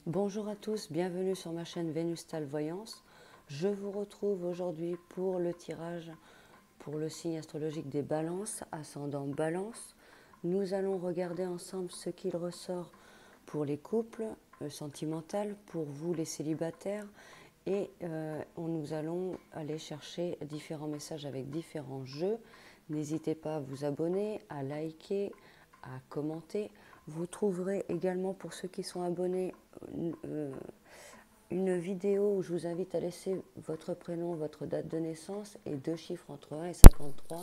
Bonjour à tous, bienvenue sur ma chaîne Vénustal Voyance. Je vous retrouve aujourd'hui pour le tirage pour le signe astrologique des balances, ascendant balance. Nous allons regarder ensemble ce qu'il ressort pour les couples sentimentaux, pour vous les célibataires, et nous allons aller chercher différents messages avec différents jeux. N'hésitez pas à vous abonner, à liker, à commenter. Vous trouverez également, pour ceux qui sont abonnés, une vidéo où je vous invite à laisser votre prénom, votre date de naissance et 2 chiffres entre 1 et 53.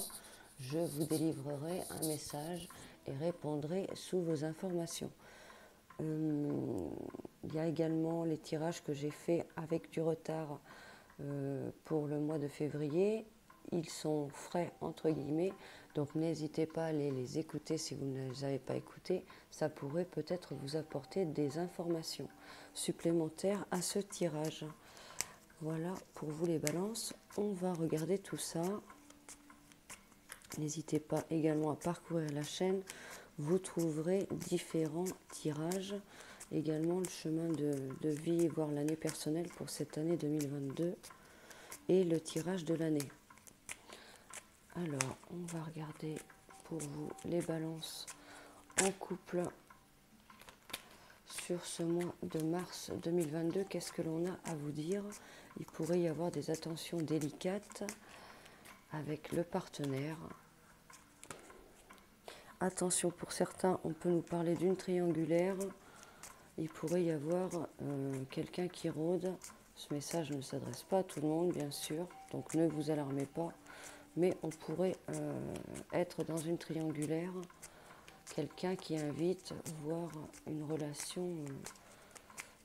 Je vous délivrerai un message et répondrai sous vos informations. Il y a également les tirages que j'ai faits avec du retard pour le mois de février. Ils sont frais entre guillemets, donc n'hésitez pas à les écouter si vous ne les avez pas écoutés. Ça pourrait peut-être vous apporter des informations supplémentaires à ce tirage. Voilà pour vous les balances. On va regarder tout ça. N'hésitez pas également à parcourir la chaîne. Vous trouverez différents tirages. Également le chemin de vie, voire l'année personnelle pour cette année 2022 et le tirage de l'année. Alors, on va regarder pour vous les balances en couple sur ce mois de mars 2022. Qu'est-ce que l'on a à vous dire? Il pourrait y avoir des attentions délicates avec le partenaire. Attention, pour certains, on peut nous parler d'une triangulaire. Il pourrait y avoir quelqu'un qui rôde. Ce message ne s'adresse pas à tout le monde, bien sûr, donc ne vous alarmez pas. Mais on pourrait être dans une triangulaire, quelqu'un qui invite, voire une relation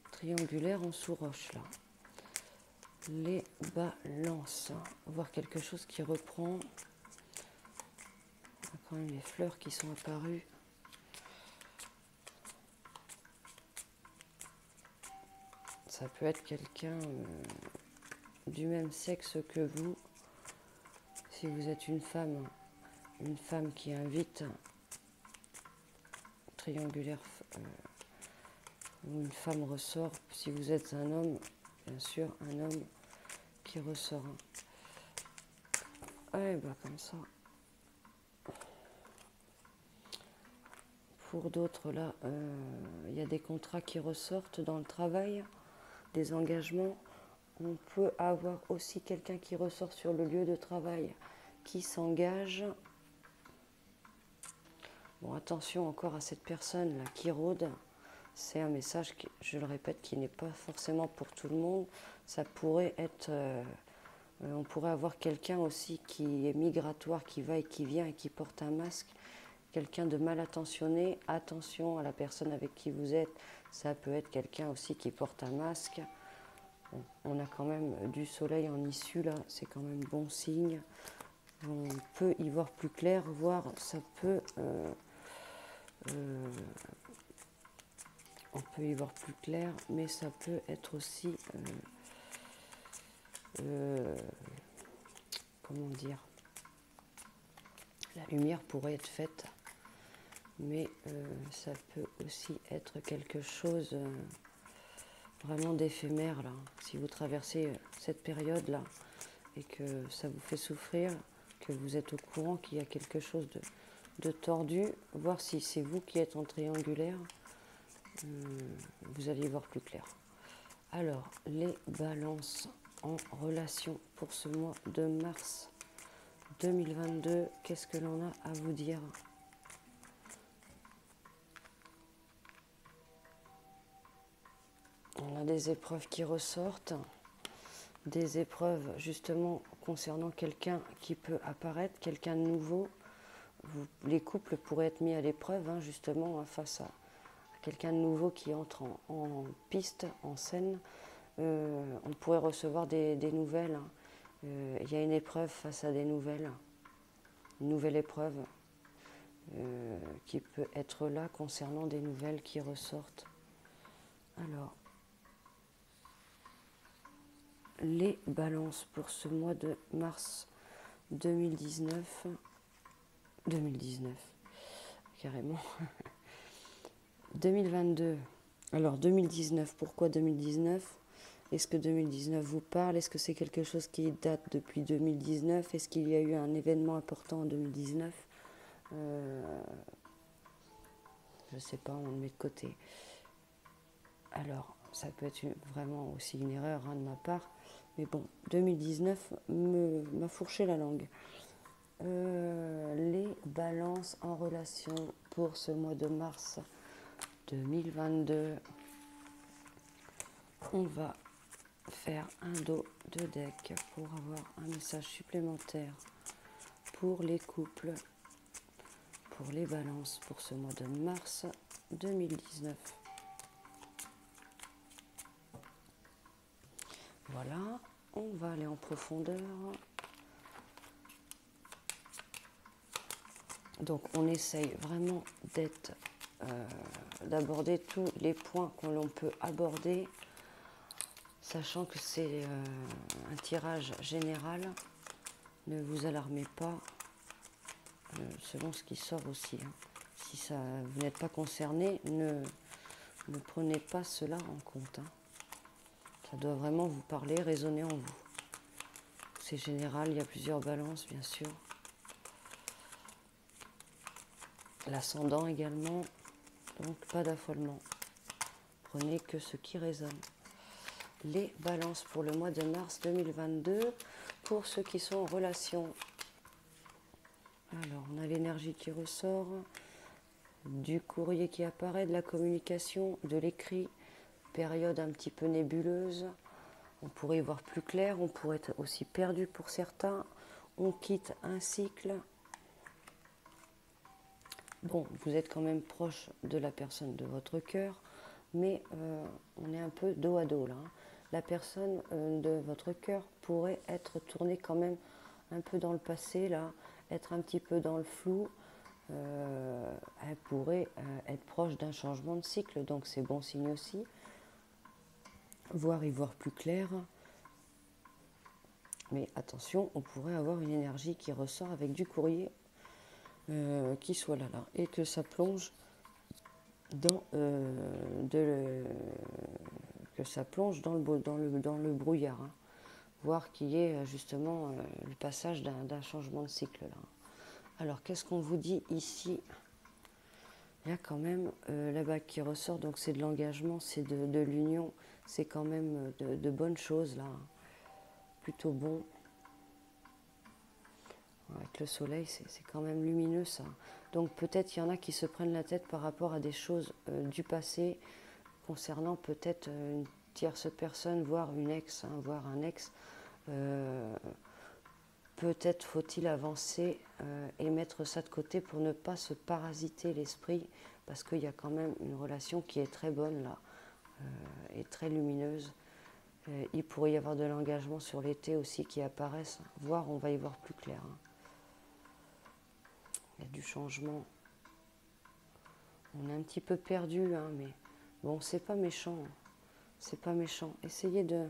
triangulaire en sous-roche, là. Les balances, voir quelque chose qui reprend. Il y a quand même les fleurs qui sont apparues. Ça peut être quelqu'un du même sexe que vous. Si vous êtes une femme qui invite triangulaire, ou une femme ressort. Si vous êtes un homme, bien sûr, un homme qui ressort. Ouais, bah comme ça. Pour d'autres, là, il y a des contrats qui ressortent dans le travail, des engagements. On peut avoir aussi quelqu'un qui ressort sur le lieu de travail, qui s'engage. Bon, attention encore à cette personne-là qui rôde. C'est un message, je le répète, qui n'est pas forcément pour tout le monde. Ça pourrait être... on pourrait avoir quelqu'un aussi qui est migratoire, qui va et qui vient et qui porte un masque. Quelqu'un de mal attentionné. Attention à la personne avec qui vous êtes. Ça peut être quelqu'un aussi qui porte un masque. Bon, on a quand même du soleil en issue, là. C'est quand même bon signe. On peut y voir plus clair, voire ça peut... on peut y voir plus clair, mais ça peut être aussi... comment dire, la lumière pourrait être faite, mais ça peut aussi être quelque chose vraiment d'éphémère, là. Si vous traversez cette période-là et que ça vous fait souffrir, que vous êtes au courant qu'il y a quelque chose de tordu, voir si c'est vous qui êtes en triangulaire, vous allez y voir plus clair. Alors, les balances en relation pour ce mois de mars 2022, qu'est-ce que l'on a à vous dire? On a des épreuves qui ressortent, des épreuves justement concernant quelqu'un qui peut apparaître, quelqu'un de nouveau. Les couples pourraient être mis à l'épreuve justement face à quelqu'un de nouveau qui entre en piste, en scène. On pourrait recevoir des nouvelles. Il y a une épreuve face à des nouvelles, une nouvelle épreuve qui peut être là concernant des nouvelles qui ressortent. Alors, les balances pour ce mois de mars 2019, carrément, 2022, Alors 2019, pourquoi 2019? Est-ce que 2019 vous parle? Est-ce que c'est quelque chose qui date depuis 2019? Est-ce qu'il y a eu un événement important en 2019? Je ne sais pas, on le met de côté. Alors, ça peut être vraiment aussi une erreur de ma part. Mais bon, 2019 m'a fourché la langue. Les balances en relation pour ce mois de mars 2022. On va faire un dos de deck pour avoir un message supplémentaire pour les couples, pour les balances pour ce mois de mars 2019. Voilà, on va aller en profondeur. Donc on essaye vraiment d'aborder tous les points que l'on peut aborder, sachant que c'est un tirage général. Ne vous alarmez pas, selon ce qui sort aussi. Si ça, vous n'êtes pas concerné, ne prenez pas cela en compte. Ça doit vraiment vous parler, résonner en vous. C'est général, il y a plusieurs balances, bien sûr. L'ascendant également, donc pas d'affolement. Prenez que ce qui résonne. Les balances pour le mois de mars 2022, pour ceux qui sont en relation. Alors, on a l'énergie qui ressort, du courrier qui apparaît, de la communication, de l'écrit, période un petit peu nébuleuse. On pourrait y voir plus clair, on pourrait être aussi perdu pour certains. On quitte un cycle. Bon, vous êtes quand même proche de la personne de votre cœur, mais on est un peu dos à dos là. La personne de votre cœur pourrait être tournée quand même un peu dans le passé là, être un petit peu dans le flou. Elle pourrait être proche d'un changement de cycle, donc c'est bon signe aussi. Voir y voir plus clair. Mais attention, on pourrait avoir une énergie qui ressort avec du courrier qui soit là, et que ça plonge dans que ça plonge dans le brouillard, voir qu'il y ait justement le passage d'un changement de cycle là. Alors qu'est-ce qu'on vous dit ici? Il y a quand même la bague qui ressort, donc c'est de l'engagement, c'est de l'union, c'est quand même de bonnes choses là, plutôt bon. Avec le soleil, c'est quand même lumineux ça. Donc peut-être il y en a qui se prennent la tête par rapport à des choses du passé, concernant peut-être une tierce personne, voire une ex, voire un ex. Peut-être faut-il avancer et mettre ça de côté pour ne pas se parasiter l'esprit, parce qu'il y a quand même une relation qui est très bonne là, et très lumineuse. Il pourrait y avoir de l'engagement sur l'été aussi qui apparaissent, voire on va y voir plus clair. Il y a du changement. On est un petit peu perdu, mais bon, c'est pas méchant. C'est pas méchant. Essayez de,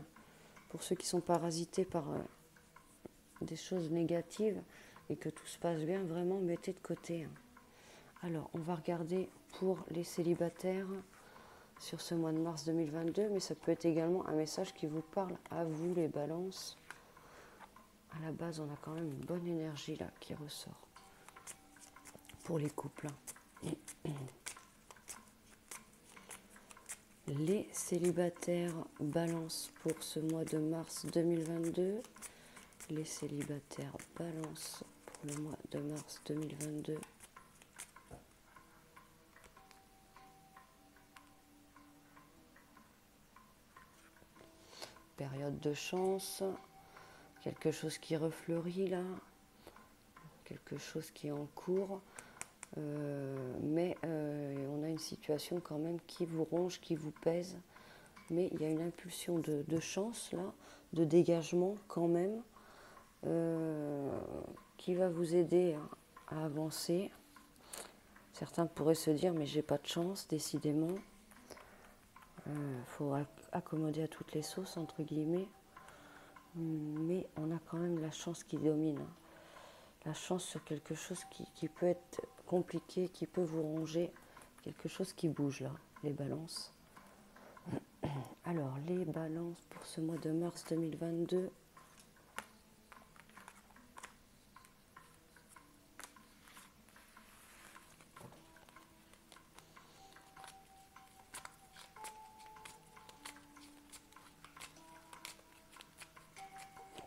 pour ceux qui sont parasités par des choses négatives et que tout se passe bien, vraiment mettez de côté. Alors, on va regarder pour les célibataires sur ce mois de mars 2022, mais ça peut être également un message qui vous parle à vous, les balances. À la base, on a quand même une bonne énergie là qui ressort pour les couples. Les célibataires balance pour ce mois de mars 2022. Les célibataires balance pour le mois de mars 2022. Période de chance. Quelque chose qui refleurit là. Quelque chose qui est en cours. Mais on a une situation quand même qui vous ronge, qui vous pèse. Mais il y a une impulsion de chance là, de dégagement quand même, qui va vous aider à avancer. Certains pourraient se dire mais j'ai pas de chance, décidément. Faut accommoder à toutes les sauces entre guillemets. Mais on a quand même la chance qui domine. La chance sur quelque chose qui peut être compliqué, qui peut vous ronger, quelque chose qui bouge là, les balances. Alors, les balances pour ce mois de mars 2022.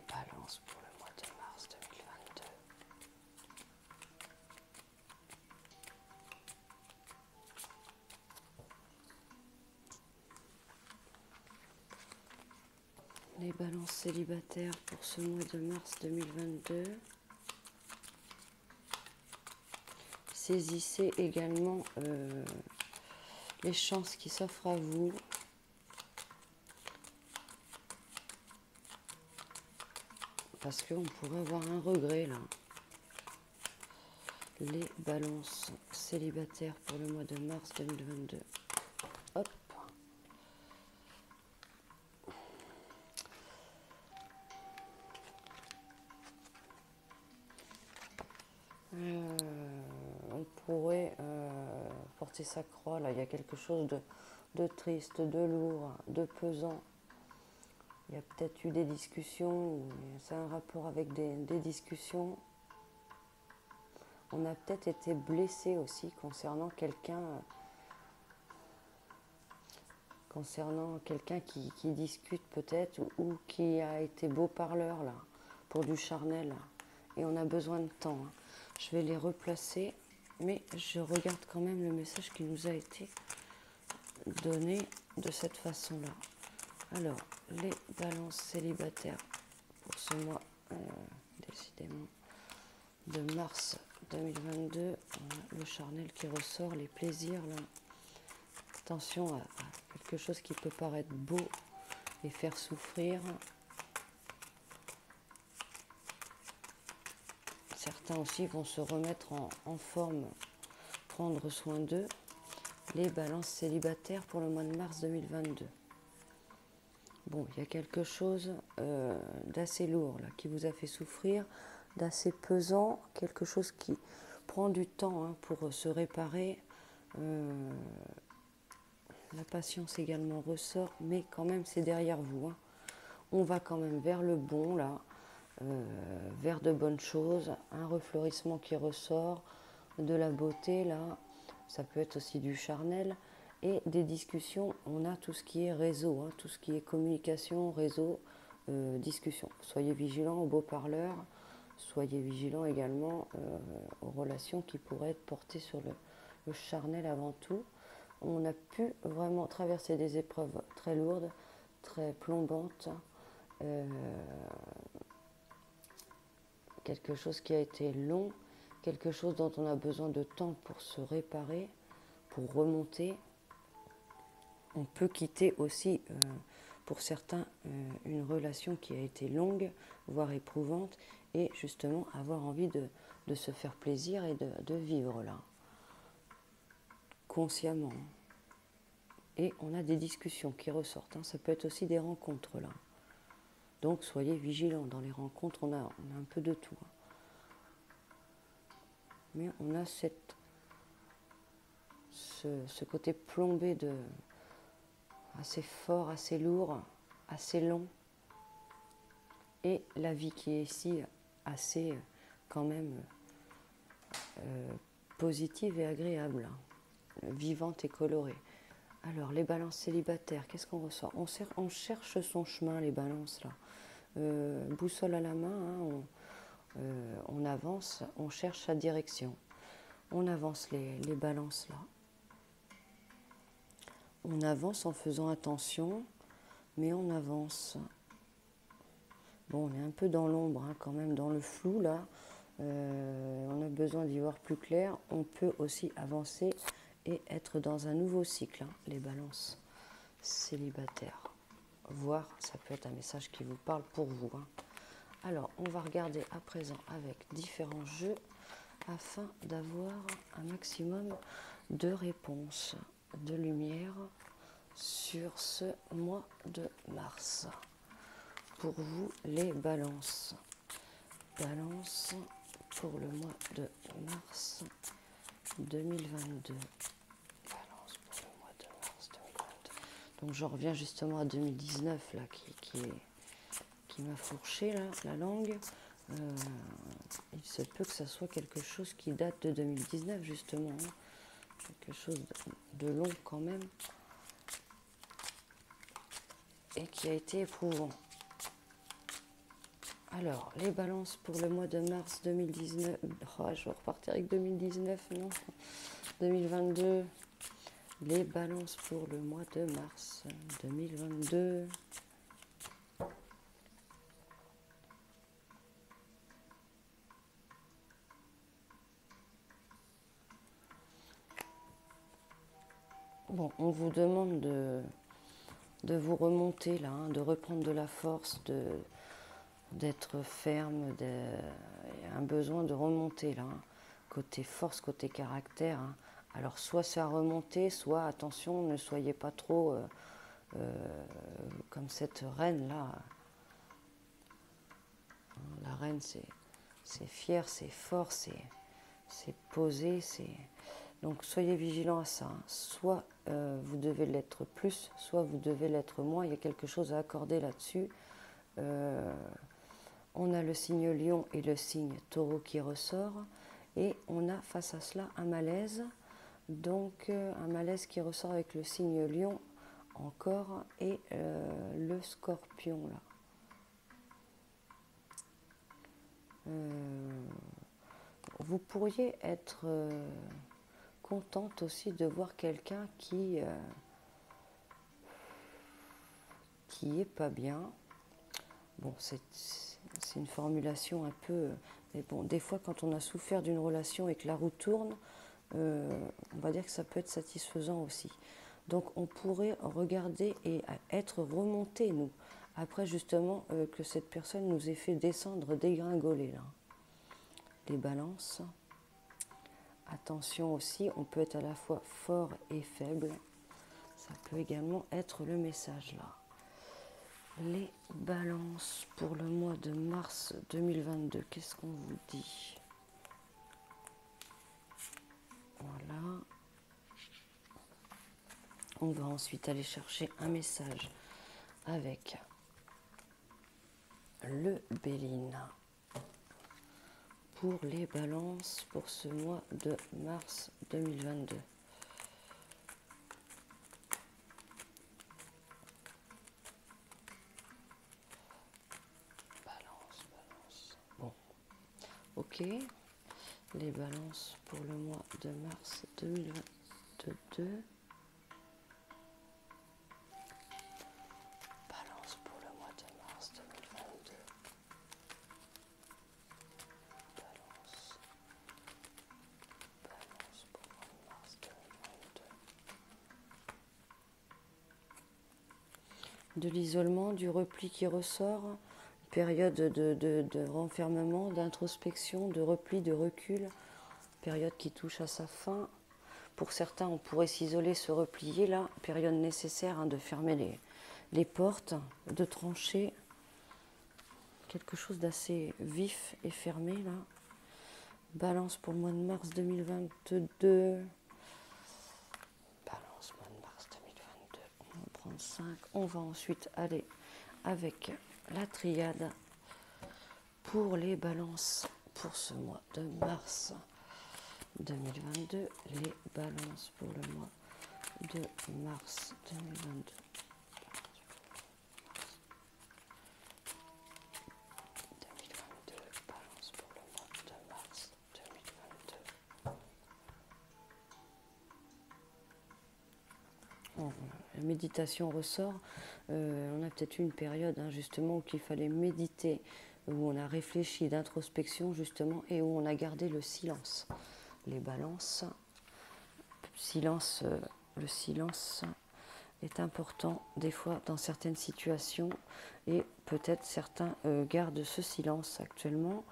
Balance pour le mois de mars 2022. Les balances célibataires pour ce mois de mars 2022. Saisissez également les chances qui s'offrent à vous. Parce qu'on pourrait avoir un regret là. Les balances célibataires pour le mois de mars 2022. Hop. On pourrait porter sa croix là. Il y a quelque chose de triste, de lourd, de pesant. Il y a peut-être eu des discussions, c'est un rapport avec des discussions. On a peut-être été blessé aussi concernant quelqu'un qui discute peut-être ou qui a été beau parleur là, pour du charnel. Et on a besoin de temps. Je vais les replacer, mais je regarde quand même le message qui nous a été donné de cette façon-là. Alors, les balances célibataires pour ce mois, décidément, de mars 2022, on a le charnel qui ressort, les plaisirs là. Attention à quelque chose qui peut paraître beau et faire souffrir. Certains aussi vont se remettre en forme, prendre soin d'eux. Les balances célibataires pour le mois de mars 2022. Bon, il y a quelque chose d'assez lourd là, qui vous a fait souffrir, d'assez pesant, quelque chose qui prend du temps pour se réparer. La patience également ressort, mais quand même c'est derrière vous. On va quand même vers le bon là, vers de bonnes choses, un refleurissement qui ressort, de la beauté là, ça peut être aussi du charnel. Et des discussions, on a tout ce qui est réseau, tout ce qui est communication, réseau, discussion. Soyez vigilants aux beaux parleurs, soyez vigilants également aux relations qui pourraient être portées sur le charnel avant tout. On a pu vraiment traverser des épreuves très lourdes, très plombantes, quelque chose qui a été long, quelque chose dont on a besoin de temps pour se réparer, pour remonter. On peut quitter aussi, pour certains, une relation qui a été longue, voire éprouvante, et justement avoir envie de se faire plaisir et de vivre là, consciemment. Et on a des discussions qui ressortent, ça peut être aussi des rencontres là. Donc soyez vigilants, dans les rencontres on a un peu de tout. Mais on a ce côté plombé assez fort, assez lourd, assez long, et la vie qui est ici assez quand même positive et agréable, vivante et colorée. Alors les balances célibataires, qu'est-ce qu'on ressort? On cherche son chemin, les balances là. Boussole à la main, on avance, on cherche sa direction. On avance les balances là. On avance en faisant attention, mais on avance. Bon, on est un peu dans l'ombre, quand même, dans le flou, là. On a besoin d'y voir plus clair. On peut aussi avancer et être dans un nouveau cycle, les balances célibataires. Voir, ça peut être un message qui vous parle pour vous. Alors, on va regarder à présent avec différents jeux afin d'avoir un maximum de réponses, de lumière sur ce mois de mars. Pour vous, les balances. Balance pour le mois de mars 2022. Balance pour le mois de mars 2022. Donc j'en reviens justement à 2019 là, qui m'a fourché là, la langue. Il se peut que ça soit quelque chose qui date de 2019 justement, hein. Quelque chose de long quand même et qui a été éprouvant. Alors, les balances pour le mois de mars 2019. Oh, je vais repartir avec 2019, non. 2022. Les balances pour le mois de mars 2022. Bon, on vous demande de vous remonter là, hein, de reprendre de la force, d'être ferme. Il y a un besoin de remonter là, hein, côté force, côté caractère, hein. Alors soit c'est à remonter, soit attention, ne soyez pas trop comme cette reine là. La reine c'est fier, c'est fort, c'est posé, c'est... Donc soyez vigilants à ça, hein. Soit vous devez l'être plus, soit vous devez l'être moins. Il y a quelque chose à accorder là-dessus. On a le signe lion et le signe taureau qui ressort. Et on a face à cela un malaise. Donc un malaise qui ressort avec le signe lion encore et le scorpion là. Vous pourriez être contente aussi de voir quelqu'un qui est pas bien. Bon, c'est une formulation un peu... Mais bon, des fois, quand on a souffert d'une relation et que la roue tourne, on va dire que ça peut être satisfaisant aussi. Donc, on pourrait regarder et être remonté, nous. Après, justement, que cette personne nous ait fait descendre, dégringoler, là. Les balances. Attention aussi, on peut être à la fois fort et faible. Ça peut également être le message, là. Les balances pour le mois de mars 2022, qu'est-ce qu'on vous dit? Voilà. On va ensuite aller chercher un message avec le Béline pour les balances pour ce mois de mars 2022. Bon, ok. Les balances pour le mois de mars 2022. Balance pour le mois de mars 2022. Balance. Balance pour le mois de mars 2022. De l'isolement, du repli qui ressort. Période de renfermement, d'introspection, de repli, de recul, période qui touche à sa fin. Pour certains, on pourrait s'isoler, se replier là, période nécessaire, hein, de fermer les portes, de trancher. Quelque chose d'assez vif et fermé là. Balance pour le mois de mars 2022. Balance, mois de mars 2022. On va prendre 5. On va ensuite aller avec la triade pour les balances pour ce mois de mars 2022. Les balances pour le mois de mars 2022. 2022, balance pour le mois de mars 2022. Bon, la méditation ressort. On a peut-être eu une période, hein, justement où il fallait méditer, où on a réfléchi d'introspection justement et où on a gardé le silence. Les balances, le silence est important des fois dans certaines situations et peut-être certains gardent ce silence actuellement.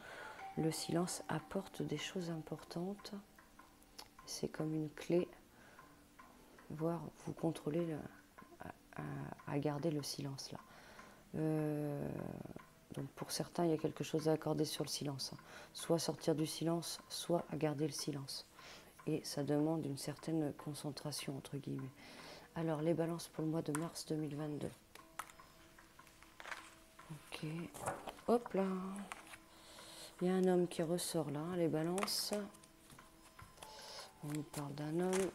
Le silence apporte des choses importantes. C'est comme une clé, voire vous contrôlez à garder le silence là. Donc pour certains, il y a quelque chose à accorder sur le silence. Soit sortir du silence, soit à garder le silence. Et ça demande une certaine concentration, entre guillemets. Alors, les balances pour le mois de mars 2022. Ok. Hop là. Il y a un homme qui ressort là, les balances. On nous parle d'un homme.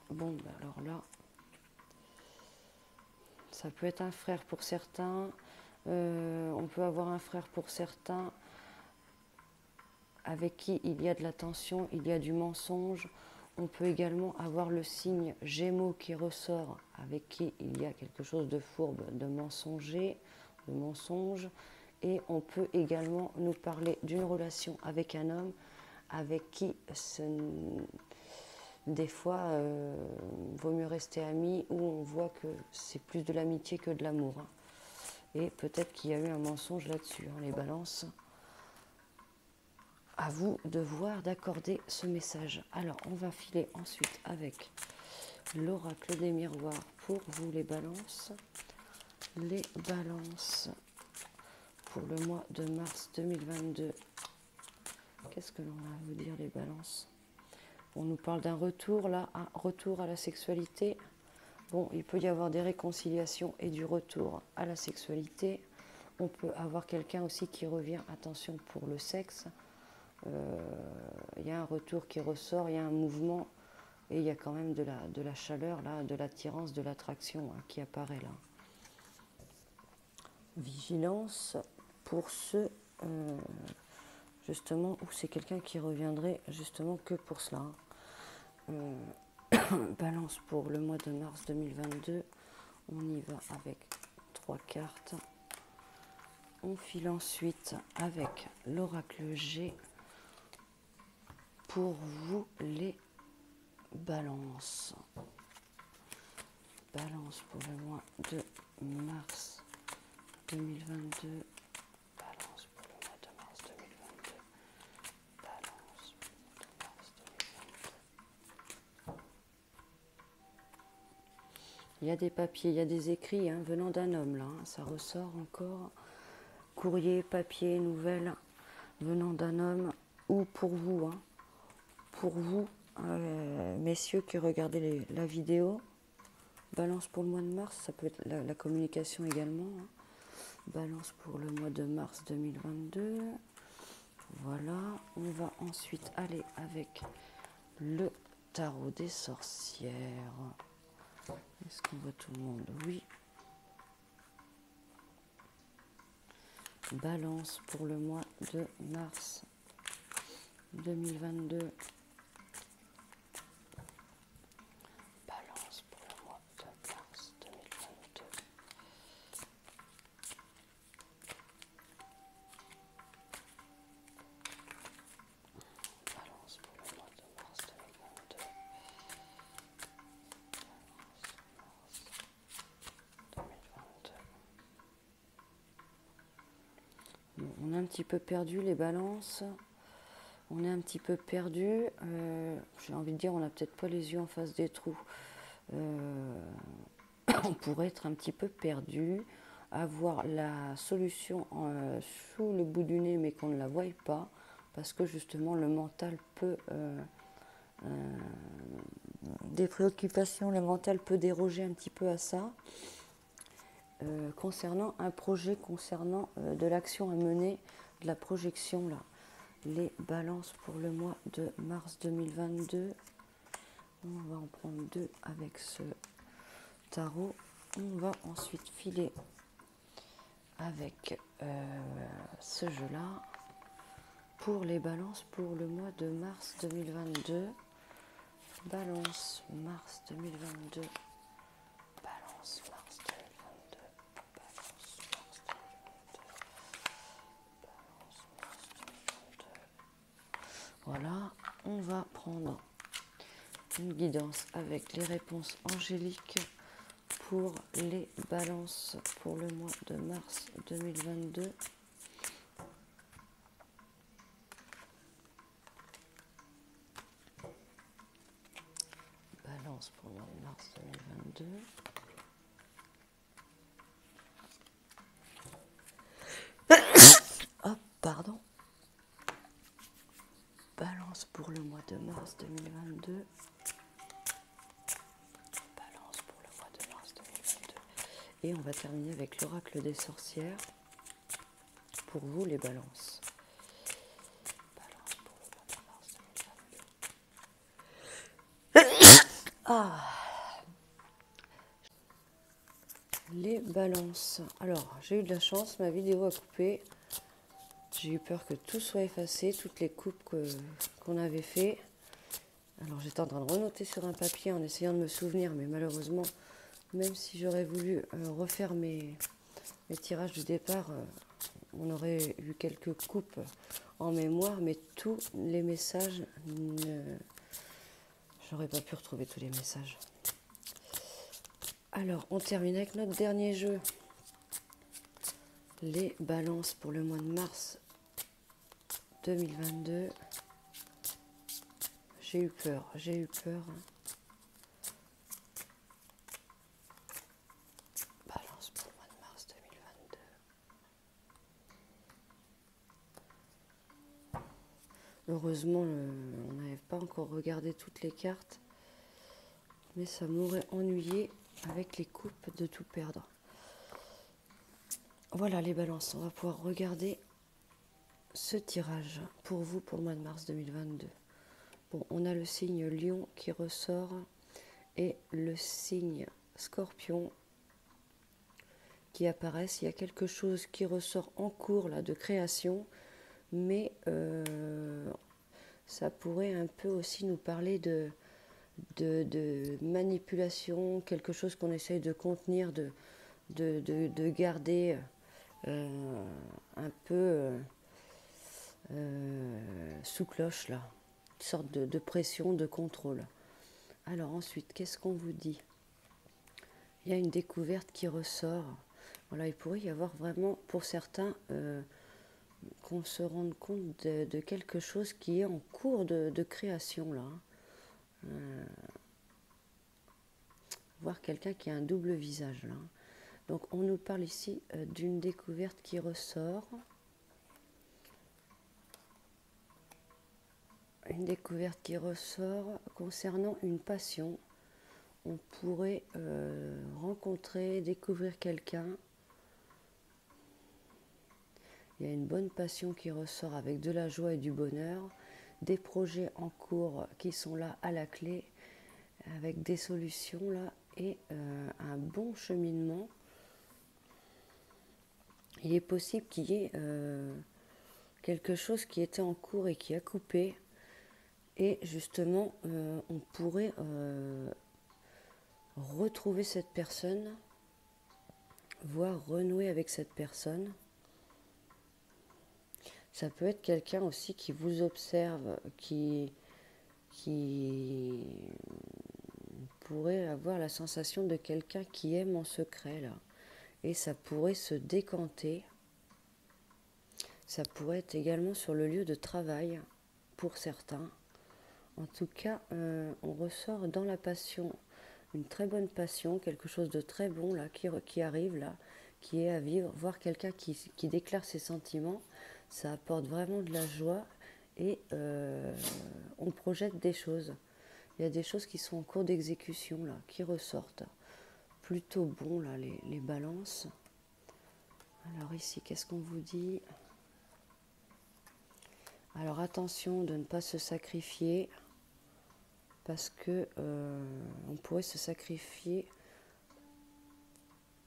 Bon, ben alors là, ça peut être un frère pour certains. On peut avoir un frère pour certains avec qui il y a de la tension, il y a du mensonge. On peut également avoir le signe Gémeaux qui ressort, avec qui il y a quelque chose de fourbe, de mensonger, de mensonge. Et on peut également nous parler d'une relation avec un homme avec qui des fois vaut mieux rester amis, où on voit que c'est plus de l'amitié que de l'amour. Hein. Et peut-être qu'il y a eu un mensonge là-dessus, hein, les balances. À vous de voir, d'accorder ce message. Alors, on va filer ensuite avec l'oracle des miroirs pour vous, les balances. Les balances pour le mois de mars 2022. Qu'est-ce que l'on va vous dire, les balances? On nous parle d'un retour, là, un retour à la sexualité. Bon, il peut y avoir des réconciliations et du retour à la sexualité. On peut avoir quelqu'un aussi qui revient, attention pour le sexe. Il y a un retour qui ressort, il y a un mouvement et il y a quand même de la chaleur, là, de l'attirance, de l'attraction hein, qui apparaît là. Vigilance pour ceux justement où c'est quelqu'un qui reviendrait justement que pour cela. Balance pour le mois de mars 2022, on y va avec 3 cartes. On file ensuite avec l'oracle G pour vous, les balances. Balance pour le mois de mars 2022. Balance pour le mois de mars 2022. Balance pour le mois de mars 2022. Il y a des papiers, il y a des écrits hein, venant d'un homme là. Hein, ça ressort encore. Courrier, papier, nouvelles venant d'un homme ou pour vous. Hein, pour vous, messieurs qui regardez la vidéo. Balance pour le mois de mars, ça peut être la communication également. Hein. Balance pour le mois de mars 2022. Voilà, on va ensuite aller avec le tarot des sorcières. Est-ce qu'on voit tout le monde? Oui. Balance pour le mois de mars 2022. Balance pour le mois de mars 2022. Balance pour le mois de mars 2022. Bon, on est un petit peu perdu les balances. On est un petit peu perdu. J'ai envie de dire, on n'a peut-être pas les yeux en face des trous. On pourrait être un petit peu perdu, avoir la solution sous le bout du nez, mais qu'on ne la voie pas, parce que justement le mental peut des préoccupations, le mental peut déroger un petit peu à ça. Concernant un projet, concernant de l'action à mener, de la projection là. Les balances pour le mois de mars 2022. On va en prendre 2 avec ce tarot. On va ensuite filer avec ce jeu-là pour les balances pour le mois de mars 2022. Balance mars 2022. Balance mars 2022. Balance mars 2022. Balance mars 2022. Voilà, on va prendre une guidance avec les réponses angéliques pour les balances pour le mois de mars 2022. Balance pour le mois de mars 2022. Hop, pardon. Balance pour le mois de mars 2022. Balance Et on va terminer avec l'oracle des sorcières. Pour vous, les balances. Balance pour le mois de mars 2022. Ah. Les balances. Alors, j'ai eu de la chance, ma vidéo a coupé. J'ai eu peur que tout soit effacé, toutes les coupes qu'on avait fait. Alors, j'étais en train de renoter sur un papier en essayant de me souvenir, mais malheureusement, même si j'aurais voulu refaire mes tirages du départ, on aurait eu quelques coupes en mémoire, mais tous les messages, j'aurais pas pu retrouver tous les messages. Alors, on termine avec notre dernier jeu. Les balances pour le mois de mars 2022. J'ai eu peur, j'ai eu peur. Balance pour le mois de mars 2022. Heureusement, on n'avait pas encore regardé toutes les cartes. Mais ça m'aurait ennuyé avec les coupes de tout perdre. Voilà les balances, on va pouvoir regarder ce tirage pour vous pour le mois de mars 2022. Bon, on a le signe Lion qui ressort et le signe Scorpion qui apparaissent. Il y a quelque chose qui ressort en cours là de création, mais ça pourrait un peu aussi nous parler de manipulation, quelque chose qu'on essaye de contenir, de garder un peu sous cloche là, une sorte de pression, de contrôle. Alors ensuite, qu'est-ce qu'on vous dit? Il y a une découverte qui ressort. Voilà, il pourrait y avoir vraiment, pour certains, qu'on se rende compte de quelque chose qui est en cours de création là. Voir quelqu'un qui a un double visage là. Donc on nous parle ici d'une découverte qui ressort. Une découverte qui ressort concernant une passion. On pourrait rencontrer, découvrir quelqu'un. Il y a une bonne passion qui ressort avec de la joie et du bonheur. Des projets en cours qui sont là à la clé, avec des solutions là et un bon cheminement. Il est possible qu'il y ait quelque chose qui était en cours et qui a coupé. Et justement, on pourrait retrouver cette personne, voire renouer avec cette personne. Ça peut être quelqu'un aussi qui vous observe, qui pourrait avoir la sensation de quelqu'un qui aime en secret là. Et ça pourrait se décanter. Ça pourrait être également sur le lieu de travail pour certains. En tout cas, on ressort dans la passion, une très bonne passion, quelque chose de très bon là, qui arrive là, qui est à vivre. Voir quelqu'un qui déclare ses sentiments, ça apporte vraiment de la joie et on projette des choses. Il y a des choses qui sont en cours d'exécution là, qui ressortent. Plutôt bon là, les balances. Alors ici, qu'est-ce qu'on vous dit? Alors attention de ne pas se sacrifier. Parce que on pourrait se sacrifier,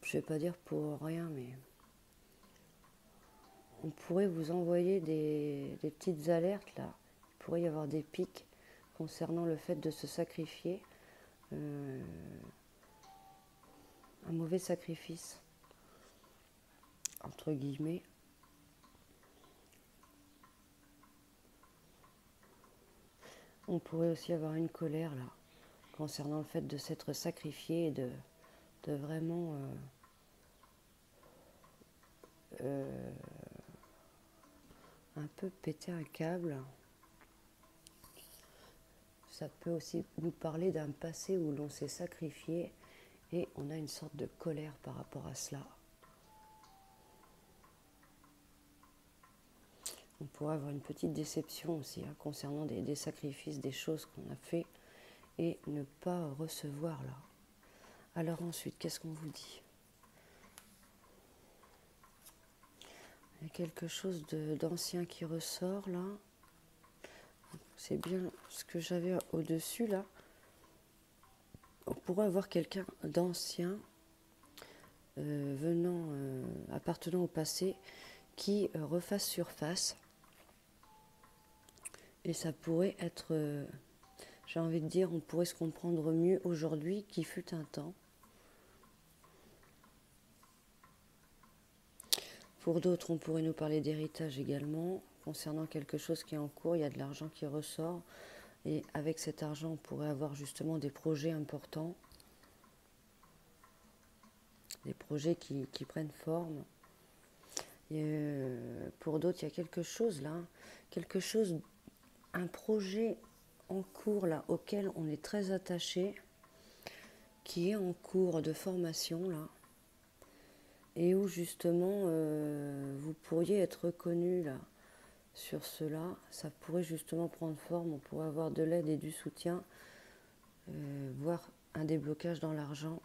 je ne vais pas dire pour rien, mais on pourrait vous envoyer des petites alertes là. Il pourrait y avoir des pics concernant le fait de se sacrifier, un mauvais sacrifice, entre guillemets. On pourrait aussi avoir une colère là, concernant le fait de s'être sacrifié et de vraiment un peu péter un câble. Ça peut aussi nous parler d'un passé où l'on s'est sacrifié et on a une sorte de colère par rapport à cela. On pourrait avoir une petite déception aussi hein, concernant des sacrifices, des choses qu'on a fait et ne pas recevoir là. Alors ensuite, qu'est-ce qu'on vous dit? Il y a quelque chose d'ancien qui ressort là. C'est bien ce que j'avais au-dessus là. On pourrait avoir quelqu'un d'ancien appartenant au passé qui refasse surface. Et ça pourrait être, j'ai envie de dire, on pourrait se comprendre mieux aujourd'hui qu'il fut un temps. Pour d'autres, on pourrait nous parler d'héritage également, concernant quelque chose qui est en cours, il y a de l'argent qui ressort. Et avec cet argent, on pourrait avoir justement des projets importants, des projets qui prennent forme. Et pour d'autres, il y a quelque chose là, un projet en cours là, auquel on est très attaché, qui est en cours de formation là, et où justement vous pourriez être reconnu là sur cela, ça pourrait justement prendre forme, on pourrait avoir de l'aide et du soutien, voire un déblocage dans l'argent.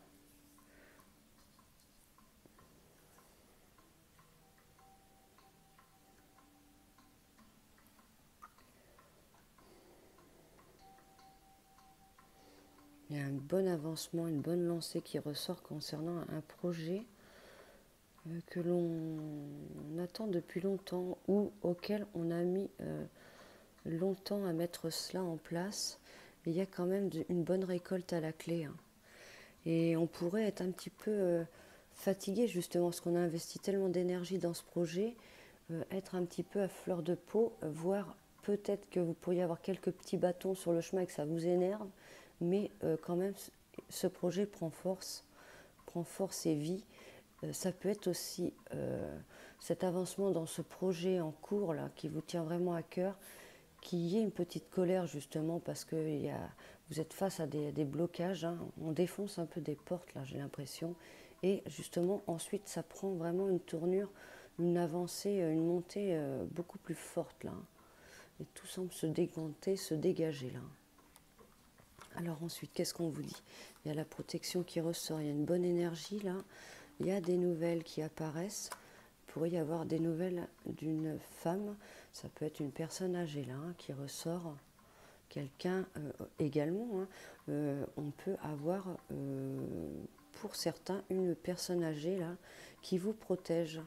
Il y a un bon avancement, une bonne lancée qui ressort concernant un projet que l'on attend depuis longtemps ou auquel on a mis longtemps à mettre cela en place. Et il y a quand même une bonne récolte à la clé. Hein. Et on pourrait être un petit peu fatigué justement parce qu'on a investi tellement d'énergie dans ce projet, être un petit peu à fleur de peau, voire peut-être que vous pourriez avoir quelques petits bâtons sur le chemin et que ça vous énerve, mais quand même ce projet prend force et vie. Ça peut être aussi cet avancement dans ce projet en cours là, qui vous tient vraiment à cœur, qu'il y ait une petite colère justement parce que vous êtes face à des blocages, hein. On défonce un peu des portes là, j'ai l'impression, et justement ensuite ça prend vraiment une tournure, une avancée, une montée beaucoup plus forte là, et tout semble se déganter, se dégager là. Alors ensuite, qu'est-ce qu'on vous dit? Il y a la protection qui ressort, il y a une bonne énergie là, il y a des nouvelles qui apparaissent. Il pourrait y avoir des nouvelles d'une femme, ça peut être une personne âgée là, hein, qui ressort, quelqu'un également. Hein, on peut avoir pour certains une personne âgée là qui vous protège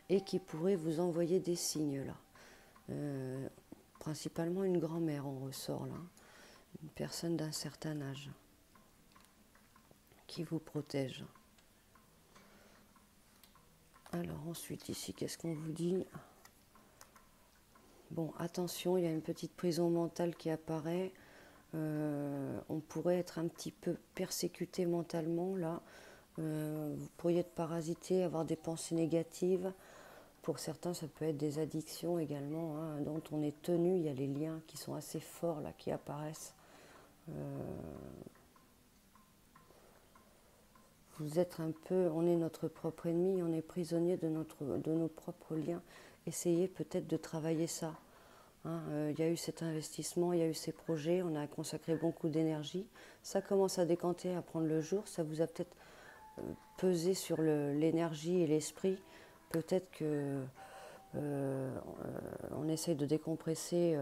et qui pourrait vous envoyer des signes là. Principalement une grand-mère, on ressort là, une personne d'un certain âge qui vous protège. Alors ensuite ici, qu'est-ce qu'on vous dit? Bon, attention, il y a une petite prison mentale qui apparaît. On pourrait être un petit peu persécuté mentalement là. Vous pourriez être parasité, avoir des pensées négatives. Pour certains, ça peut être des addictions également, hein, dont on est tenu. Il y a les liens qui sont assez forts là, qui apparaissent. Vous êtes un peu, on est notre propre ennemi, on est prisonnier de nos propres liens. Essayez peut-être de travailler ça. Hein, il y a eu cet investissement, il y a eu ces projets, on a consacré beaucoup d'énergie. Ça commence à décanter, à prendre le jour. Ça vous a peut-être pesé sur l'énergie et l'esprit. Peut-être que on essaye de décompresser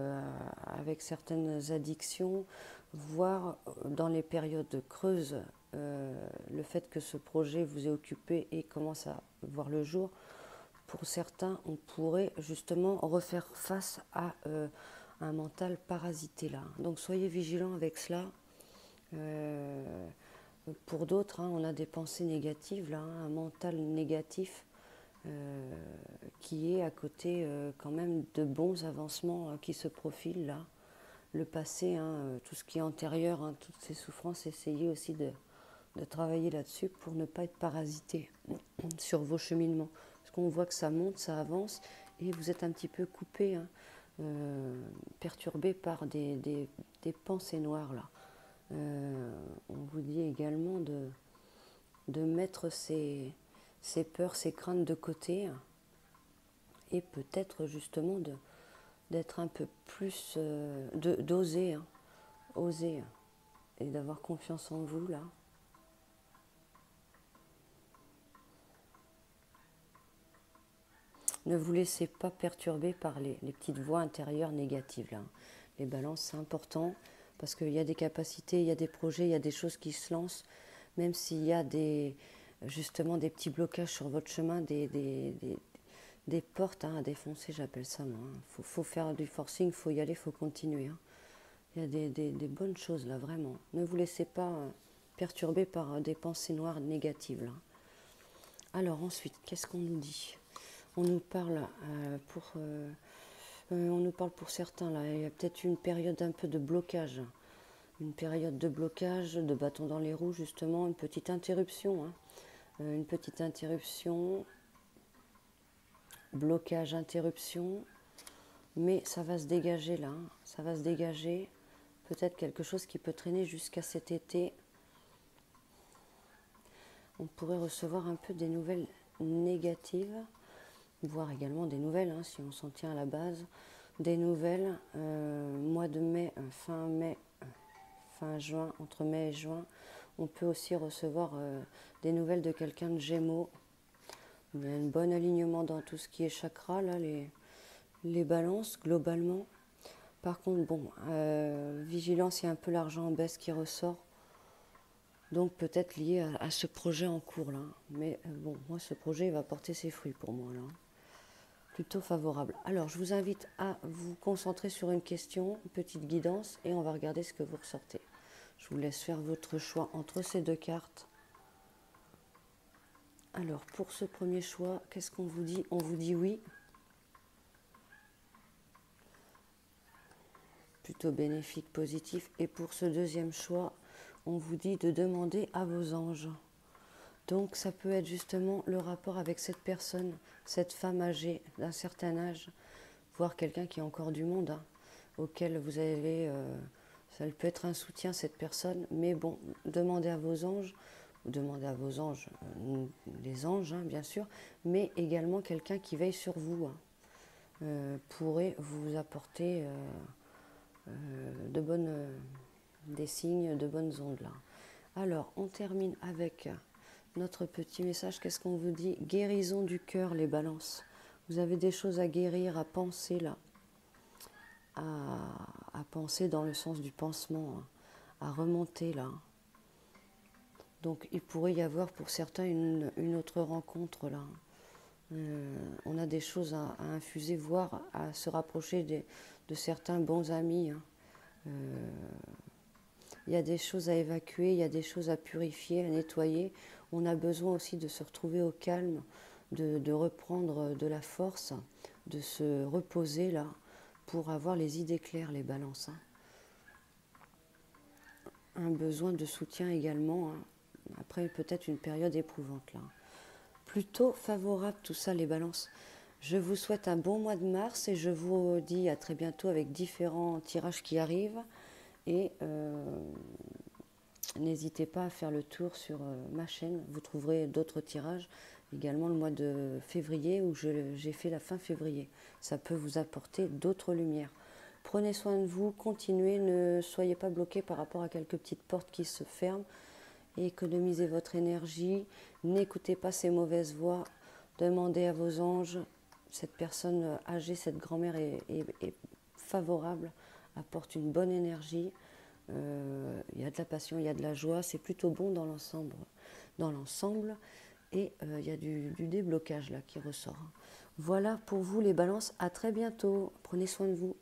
avec certaines addictions, voire dans les périodes creuses, le fait que ce projet vous ait occupé et commence à voir le jour. Pour certains, on pourrait justement refaire face à un mental parasité là. Donc soyez vigilants avec cela. Pour d'autres, hein, on a des pensées négatives là, hein, un mental négatif qui est à côté quand même de bons avancements qui se profilent là. Le passé, hein, tout ce qui est antérieur, hein, toutes ces souffrances, essayez aussi de travailler là-dessus pour ne pas être parasité sur vos cheminements. Parce qu'on voit que ça monte, ça avance, et vous êtes un petit peu coupé, hein, perturbé par des pensées noires là. On vous dit également de mettre ces peurs, ces craintes de côté, et peut-être justement d'être un peu plus, d'oser, hein, oser, et d'avoir confiance en vous là. Ne vous laissez pas perturber par les petites voix intérieures négatives. Là. Les balances, c'est important parce qu'il y a des capacités, il y a des projets, il y a des choses qui se lancent, même s'il y a justement des petits blocages sur votre chemin, des portes à défoncer, j'appelle ça moi. Faut faire du forcing, il faut y aller, il faut continuer. Il y a des bonnes choses là, vraiment. Ne vous laissez pas perturber par des pensées noires négatives. Là. Alors ensuite, qu'est-ce qu'on nous dit ? On nous parle pour certains, là, il y a peut-être une période un peu de blocage. Une période de blocage, de bâton dans les roues, justement, une petite interruption. Une petite interruption, blocage, interruption, mais ça va se dégager là, ça va se dégager. Peut-être quelque chose qui peut traîner jusqu'à cet été. On pourrait recevoir un peu des nouvelles négatives, voire également des nouvelles, si on s'en tient à la base. Des nouvelles, mois de mai, fin juin, entre mai et juin, on peut aussi recevoir des nouvelles de quelqu'un de Gémeaux. Il y a un bon alignement dans tout ce qui est chakra, là, les balances, globalement. Par contre, bon, vigilance, il y a un peu l'argent en baisse qui ressort. Donc peut-être lié à ce projet en cours, là. Mais bon, moi, ce projet, il va porter ses fruits pour moi, là. Plutôt favorable. Alors, je vous invite à vous concentrer sur une question, une petite guidance, et on va regarder ce que vous ressortez. Je vous laisse faire votre choix entre ces deux cartes. Alors, pour ce premier choix, qu'est-ce qu'on vous dit ? On vous dit oui. Plutôt bénéfique, positif. Et pour ce deuxième choix, on vous dit de demander à vos anges. Donc, ça peut être justement le rapport avec cette personne, cette femme âgée d'un certain âge, voire quelqu'un qui a encore du monde, auquel vous avez... ça peut être un soutien, cette personne. Mais bon, demandez à vos anges. Demandez à vos anges, les anges bien sûr, mais également quelqu'un qui veille sur vous pourrait vous apporter des signes, de bonnes ondes là. Alors, on termine avec notre petit message. Qu'est-ce qu'on vous dit ? Guérison du cœur, les balances. Vous avez des choses à guérir, à penser là, à penser dans le sens du pansement, à remonter là. Donc il pourrait y avoir pour certains une autre rencontre là. On a des choses à infuser, voire à se rapprocher de certains bons amis. Il y a des choses à évacuer, il y a des choses à purifier, à nettoyer. On a besoin aussi de se retrouver au calme, de reprendre de la force, de se reposer là, pour avoir les idées claires, les balances. Un besoin de soutien également. Après, peut-être une période éprouvante là. Plutôt favorable tout ça, les balances. Je vous souhaite un bon mois de mars et je vous dis à très bientôt avec différents tirages qui arrivent. Et n'hésitez pas à faire le tour sur ma chaîne. Vous trouverez d'autres tirages. Également le mois de février où j'ai fait la fin février. Ça peut vous apporter d'autres lumières. Prenez soin de vous, continuez, ne soyez pas bloqués par rapport à quelques petites portes qui se ferment. Et économisez votre énergie, n'écoutez pas ces mauvaises voix, demandez à vos anges. Cette personne âgée, cette grand-mère est favorable, apporte une bonne énergie. Il y a de la passion, il y a de la joie, c'est plutôt bon dans l'ensemble. Et il y a du déblocage là qui ressort. Voilà pour vous les balances, à très bientôt, prenez soin de vous.